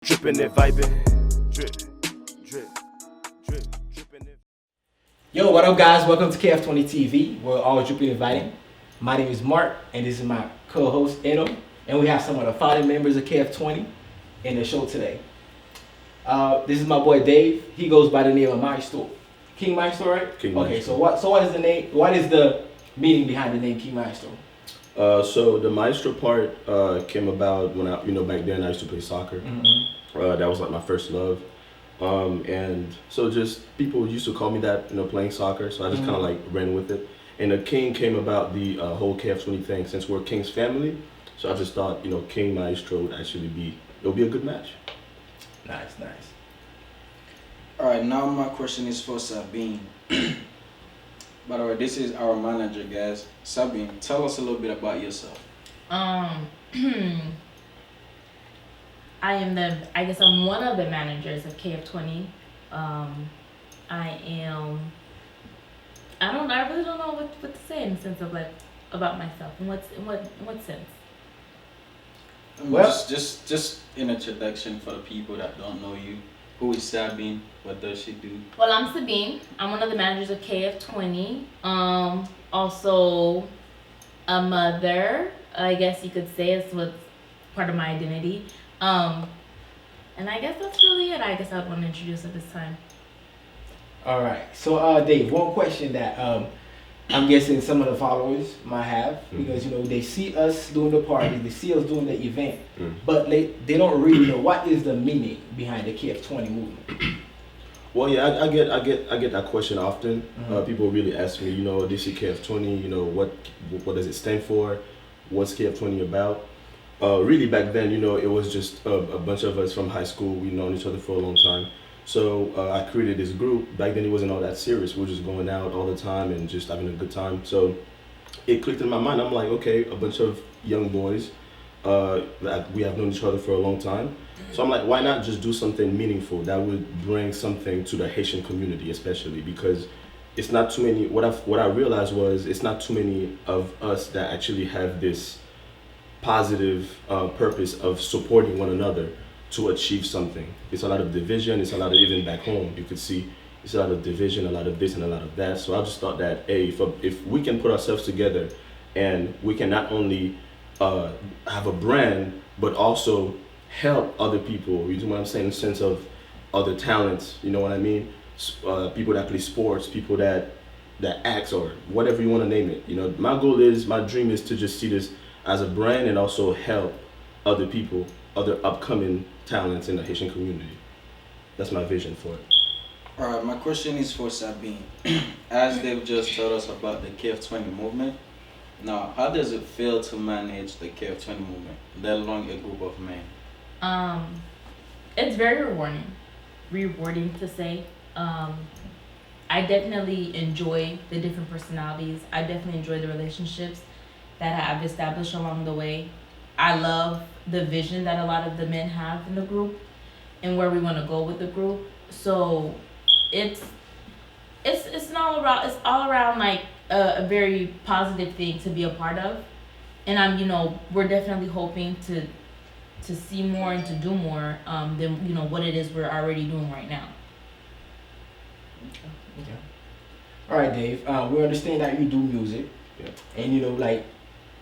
Drippin' and vibin'. Drip, drip, drip, drippin' and... Yo, what up guys? Welcome to KF20 TV. We're all dripping and vibin'. My name is Mark and this is my co-host Edo. And we have some of the founding members of KF20 in the show today. This is my boy Dave. He goes by the name of Maestro. King Maestro, right? King okay, Maestro. so what is the name? What is the meaning behind the name King Maestro? So the maestro part came about when back then I used to play soccer. That was like my first love. And so just people used to call me that, playing soccer. So I just kind of like ran with it. And the King came about the whole KF20 thing. Since we're King's family, so I just thought, King Maestro would actually be a good match. Nice. Alright, now my question is for Sabine. By the way, this is our manager, guys. Sabine, tell us a little bit about yourself. I am one of the managers of KF20. I really don't know what to say in the sense of like about myself. In what sense? Well, just an introduction for the people that don't know you. Who is Sabine? What does she do? Well, I'm Sabine. I'm one of the managers of KF20. Also a mother, I guess you could say, is what's part of my identity. And I guess that's really it. I guess I'd want to introduce at this time. All right. So, Dave, one question that I'm guessing some of the followers might have, because they see us doing the party, they see us doing the event, but they don't really know what is the meaning behind the KF20 movement. Well, yeah, I get that question often. People really ask me, this is KF20, what does it stand for? What's KF20 about? Really back then, it was just a bunch of us from high school. We've known each other for a long time. So I created this group. Back then it wasn't all that serious. We were just going out all the time and just having a good time. So it clicked in my mind. I'm like, okay, a bunch of young boys, that we have known each other for a long time. So I'm like, why not just do something meaningful that would bring something to the Haitian community, especially because it's not too many. What I realized was it's not too many of us that actually have this positive purpose of supporting one another to achieve something. It's a lot of division. It's a lot of, even back home, you could see it's a lot of division, a lot of this and a lot of that. So I just thought that, hey, if we can put ourselves together and we can not only have a brand, but also help other people, you know what I'm saying, in the sense of other talents, you know what I mean? People that play sports, people that acts, or whatever you want to name it. My dream is to just see this as a brand and also help other people, other upcoming talents in the Haitian community. That's my vision for it. Alright, my question is for Sabine. As they've just told us about the KF20 movement, now how does it feel to manage the KF20 movement, let alone a group of men? It's very rewarding to say. I definitely enjoy the different personalities. I definitely enjoy the relationships that I've established along the way. I love the vision that a lot of the men have in the group and where we want to go with the group. So it's all around like a very positive thing to be a part of. And we're definitely hoping to see more and to do more than what it is we're already doing right now. Okay. All right, Dave. We understand that you do music, and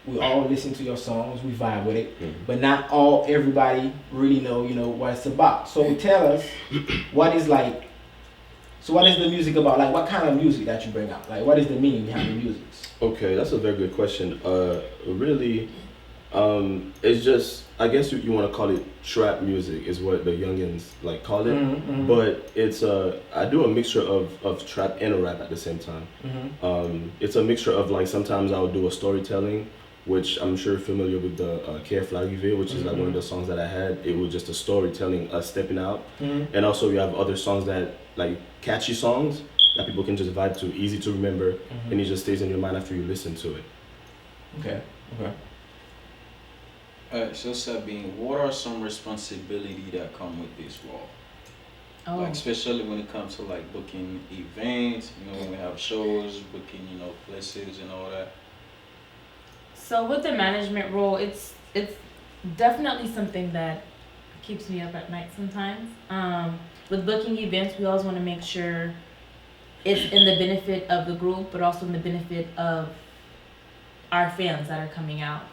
we all listen to your songs, we vibe with it, but not everybody really know what it's about. So tell us, what is the music about? Like, what kind of music that you bring out? Like, what is the meaning behind the music? Okay, that's a very good question. Really, it's just, I guess you want to call it trap music is what the youngins like call it. But it's I do a mixture of trap and a rap at the same time. It's a mixture of, like, sometimes I'll do a storytelling, which I'm sure you're familiar with the KF20, which is like one of the songs that I had. It was just a storytelling, us stepping out. And also we have other songs that, like, catchy songs that people can just vibe to, easy to remember, and it just stays in your mind after you listen to it. Okay. Alright, so Sabine, what are some responsibilities that come with this role? Oh. Like, especially when it comes to like booking events, when we have shows, booking, places and all that. So with the management role, it's definitely something that keeps me up at night sometimes. With booking events, we always want to make sure it's in the benefit of the group, but also in the benefit of our fans that are coming out.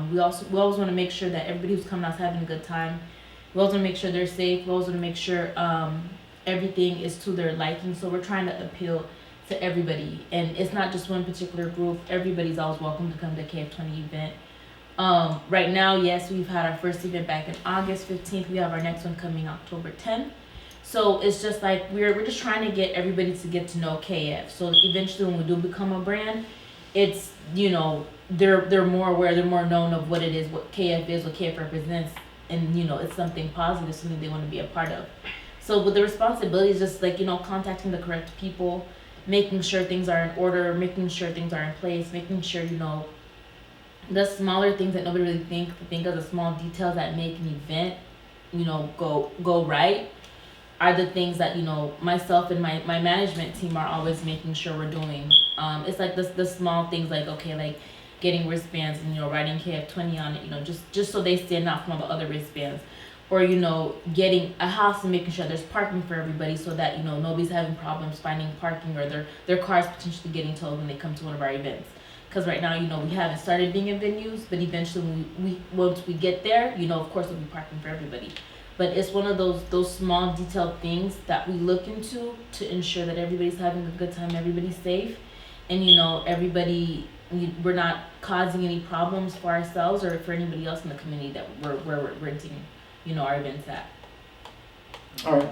We always want to make sure that everybody who's coming out is having a good time. We always want to make sure they're safe. We always want to make sure everything is to their liking. So we're trying to appeal to everybody, and it's not just one particular group. Everybody's always welcome to come to KF20 event. Right now, yes, we've had our first event back in August 15th. We have our next one coming October 10th. So it's just like we're just trying to get everybody to get to know KF. So eventually, when we do become a brand, it's, you know, they're more aware, they're more known of what it is, what KF is, what KF represents, and you know, it's something positive, something they want to be a part of. So with the responsibility is just like, you know, contacting the correct people, making sure things are in order, making sure things are in place, making sure, you know, the smaller things that nobody really think of, the small details that make an event, you know, go right, are the things that, you know, myself and my management team are always making sure we're doing. It's like the small things, like, okay, like getting wristbands and, you know, writing KF20 on it, you know, just so they stand out from all the other wristbands. Or, you know, getting a house and making sure there's parking for everybody, so that, you know, nobody's having problems finding parking, or their cars potentially getting towed when they come to one of our events. Because right now, you know, we haven't started being in venues, but eventually once we get there, you know, of course we'll be parking for everybody. But it's one of those small detailed things that we look into to ensure that everybody's having a good time, everybody's safe, and, you know, we're not causing any problems for ourselves or for anybody else in the community that we're renting, you know, our events at. All right.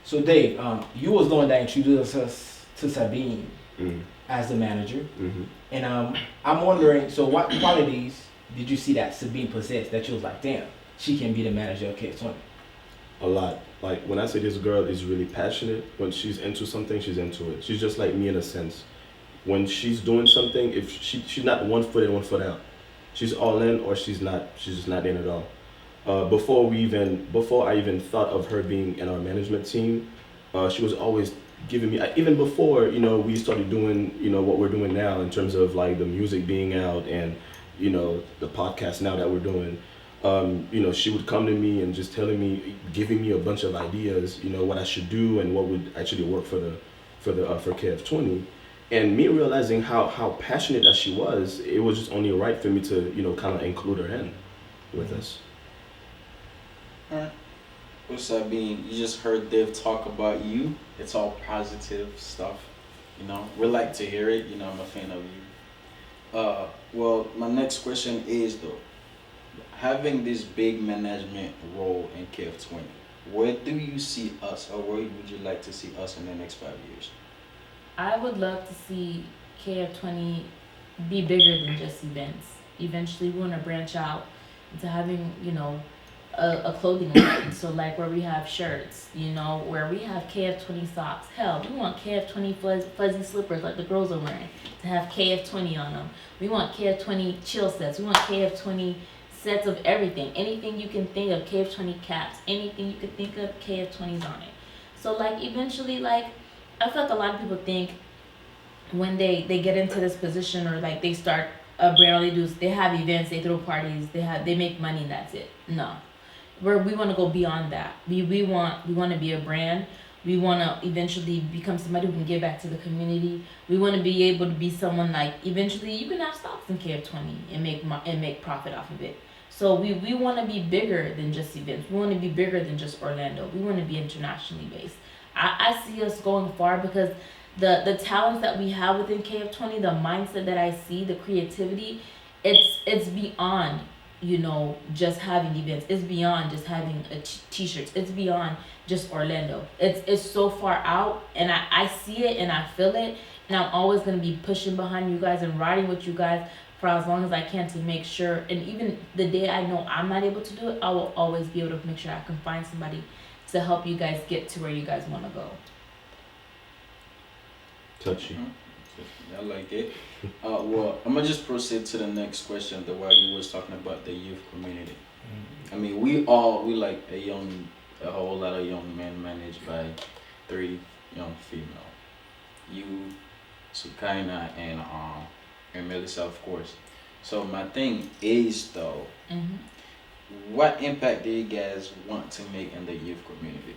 So Dave, you was the one that introduced us to Sabine as the manager, and I'm wondering, so what qualities did you see that Sabine possessed that you was like, damn, she can be the manager of KF20? A lot. Like, when I say this girl is really passionate, when she's into something, she's into it. She's just like me in a sense. When she's doing something, if she's not 1 foot in, 1 foot out. She's all in, or she's just not in at all. Before I even thought of her being in our management team, she was always giving me, even before, you know, we started doing, you know, what we're doing now in terms of like the music being out and, you know, the podcast now that we're doing. You know, she would come to me and just giving me a bunch of ideas, you know, what I should do and what would actually work for KF20. And me realizing how passionate that she was, it was just only right for me to, you know, kind of include her in with us. Alright. What's that being? You just heard Dev talk about you. It's all positive stuff. You know, we like to hear it. You know, I'm a fan of you. Well, my next question is though, having this big management role in KF20, where do you see us, or where would you like to see us in the next 5 years? I would love to see KF20 be bigger than just events. Eventually, we want to branch out into having, you know, a clothing line. So like where we have shirts, you know, where we have KF20 socks. Hell, we want KF20 fuzzy slippers like the girls are wearing to have KF20 on them. We want KF20 chill sets. We want KF20 sets of everything. Anything you can think of, KF20 caps. Anything you can think of, KF20's on it. So like eventually, like, I feel like a lot of people think when they get into this position, or like they start a brand, they have events, they throw parties, they make money, and that's it. No. We want to go beyond that. We want to be a brand. We want to eventually become somebody who can give back to the community. We want to be able to be someone like, eventually you can have stocks in KF20 and make profit off of it. So we want to be bigger than just events. We want to be bigger than just Orlando. We want to be internationally based. I see us going far because the talents that we have within KF20, the mindset that I see, the creativity, it's beyond, you know, just having events. It's beyond just having t-shirts. It's beyond just Orlando. It's so far out, and I see it and I feel it, and I'm always going to be pushing behind you guys and riding with you guys for as long as I can to make sure, and even the day I know I'm not able to do it, I will always be able to make sure I can find somebody to help you guys get to where you guys want to go. Touchy. I like it. Well, I'm gonna just proceed to the next question. The while you was talking about the youth community. I mean, we like a whole lot of young men managed by 3 young female. You, Sukaina, and Melissa, of course. So my thing is though, what impact do you guys want to make in the youth community?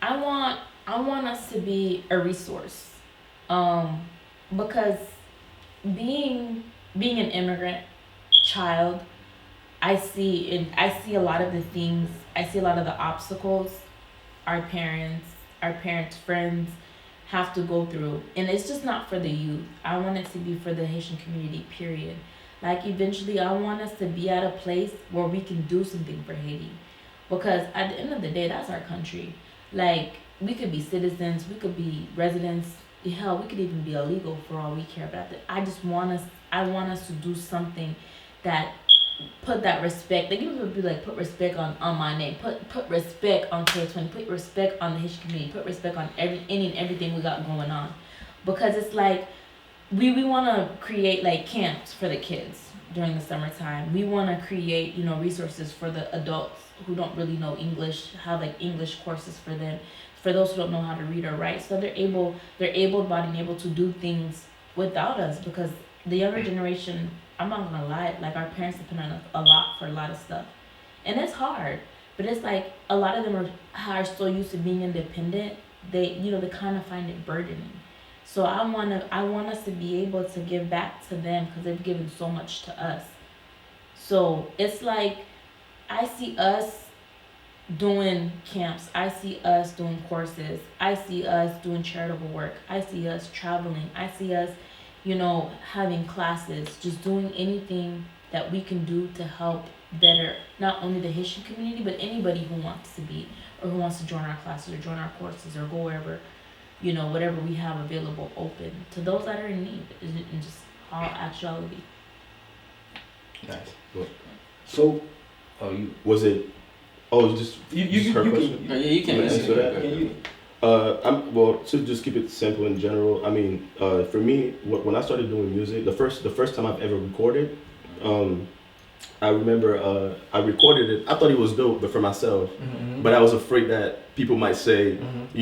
I want us to be a resource. Um, because being an immigrant child, I see a lot of the things, I see a lot of the obstacles our parents, friends have to go through. And it's just not for the youth. I want it to be for the Haitian community, period. Like eventually I want us to be at a place where we can do something for Haiti. Because at the end of the day, that's our country. Like we could be citizens, we could be residents, hell, we could even be illegal for all we care about. I just want us I want us to do something that put that respect. Like even if it be like put respect on my name, put respect on KF20, put respect on the Haitian community, put respect on any and everything we got going on, because it's like we want to create like camps for the kids during the summertime. We want to create resources for the adults who don't really know English, have like English courses for them, for those who don't know how to read or write, so they're able-bodied and able to do things without us, because the younger generation, I'm not gonna lie, like our parents depend on us a lot for a lot of stuff, and it's hard. But it's like a lot of them are so used to being independent. They kind of find it burdening. So I want us to be able to give back to them because they've given so much to us. So it's like I see us doing camps. I see us doing courses. I see us doing charitable work. I see us traveling. I see us having classes, just doing anything that we can do to help better not only the Haitian community, but anybody who wants to be, or who wants to join our classes or join our courses or go wherever, whatever we have available open to those that are in need, in just all actuality. Nice. Well, So, you was it? Oh, just her question. You can answer answer that. that. can you To just keep it simple in general. I mean, for me, when I started doing music, the first time I've ever recorded, I remember I recorded it. I thought it was dope, but for myself. But I was afraid that people might say,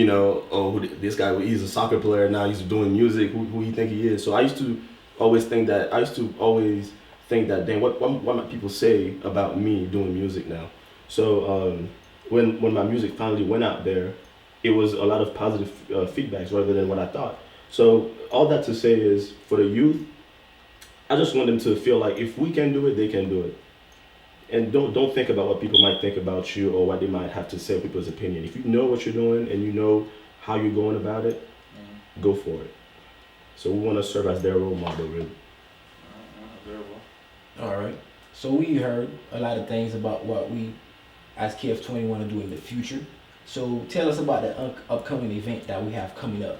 oh, this guy, he's a soccer player now. He's doing music. Who you think he is? So I used to always think that. Dang, what might people say about me doing music now? So when my music finally went out there, it was a lot of positive feedbacks rather than what I thought. So all that to say is, for the youth, I just want them to feel like if we can do it, they can do it. And don't think about what people might think about you or what they might have to say, people's opinion. If you know what you're doing and you know how you're going about it, go for it. So we want to serve as their role model, really. All right. So we heard a lot of things about what we, as KF20, want to do in the future. So tell us about the upcoming event that we have coming up.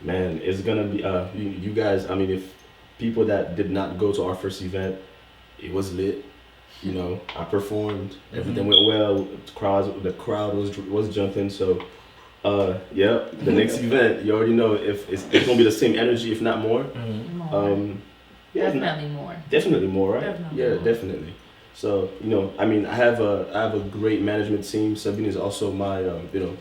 Man, it's gonna be you guys. I mean, if people that did not go to our first event, it was lit. I performed. Everything went well. The crowd was jumping. So, yeah, the next event, you already know if it's gonna be the same energy, if not more. More. Yeah, Definitely more. definitely more, right? Definitely Yeah, more. definitely. So I mean, I have a great management team. Sabine is also my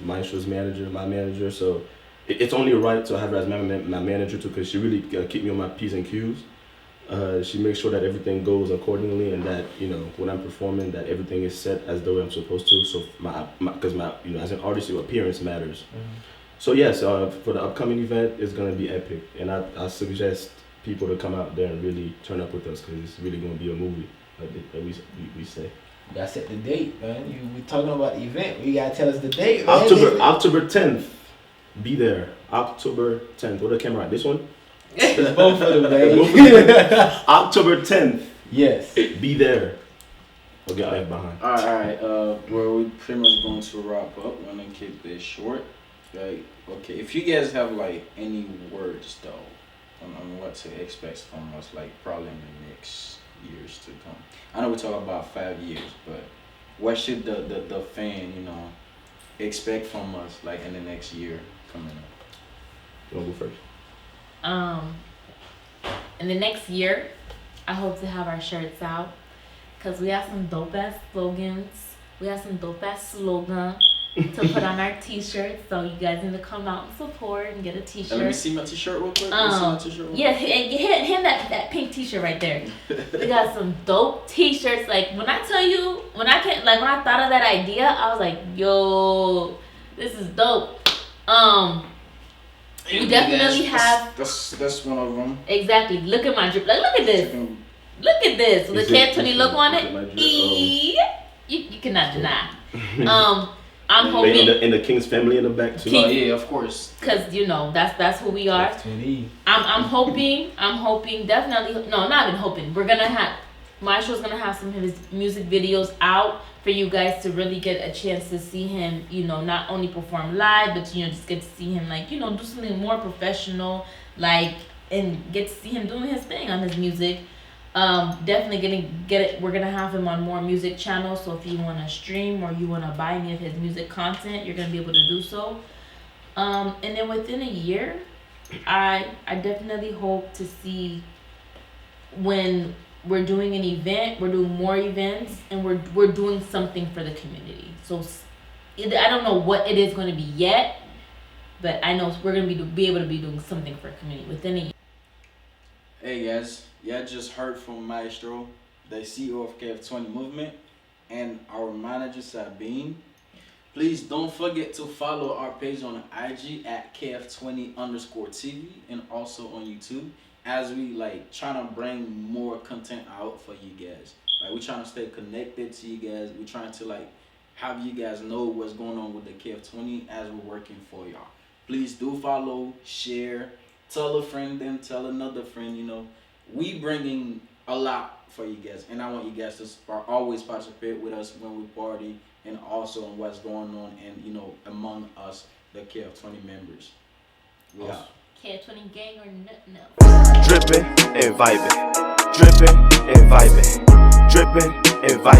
Maestro's manager, my manager. So it's only right to have her as my manager too, because she really keep me on my P's and Q's. She makes sure that everything goes accordingly, and that when I'm performing, that everything is set as the way I'm supposed to. So because my as an artist, your appearance matters. So yes, for the upcoming event, it's gonna be epic, and I suggest people to come out there and really turn up with us, because it's really gonna be a movie. That we say. You gotta set the date, man. We talking about the event. You gotta tell us the date, man. October 10th. Be there. October 10th. What the camera at? This one? It's both of them, man. October 10th. Yes. Be there. I'll get left behind. All right. We're pretty much going to wrap up. We're gonna keep this short. Like, okay, if you guys have like any words though on what to expect from us, like probably in the next years to come. I know we talk about 5 years, but what should the fan expect from us, like in the next year coming up? You wanna go first? In the next year, I hope to have our shirts out, because we have some dope ass slogans. We have some dope ass slogan. to put on our t-shirts. So you guys need to come out and support and get a t-shirt. Let me see my t-shirt real quick. Let me see my t-shirt real quick. Yeah, him that pink t-shirt right there. We got some dope t-shirts. Like when I tell you, when I thought of that idea, I was like, yo, this is dope. We definitely have. That's one of them. Exactly. Look at my drip. Like, look at this. Look at this. With the KF20 logo on it. You cannot deny. I'm hoping in the King's family in the back too. Oh yeah, of course. Cause you know that's who we are. I'm hoping definitely. No, not even hoping. We're gonna have Maestro's gonna have some of his music videos out for you guys to really get a chance to see him. You know, not only perform live, but you know, just get to see him like do something more professional, like and get to see him doing his thing on his music. Definitely get it. We're gonna have him on more music channels. So if you want to stream or you want to buy any of his music content, you're gonna be able to do so. And then within a year, I definitely hope to see when we're doing an event, we're doing more events, and we're doing something for the community. So I don't know what it is going to be yet, but I know we're gonna be able to be doing something for the community within a year. Hey guys, y'all just heard from Maestro, the CEO of KF20 Movement, and our manager Sabine. Please don't forget to follow our page on IG at KF20_TV and also on YouTube as we trying to bring more content out for you guys. We're trying to stay connected to you guys. We're trying to have you guys know what's going on with the KF20 as we're working for y'all. Please do follow, share, tell a friend, then tell another friend. We bringing a lot for you guys, and I want you guys to always participate with us when we party, and also on what's going on, and among us, the KF20 members. We out. KF20 gang or nothing else. Drippin' and vibin'. Drippin' and vibin'. Drippin' and vibin'.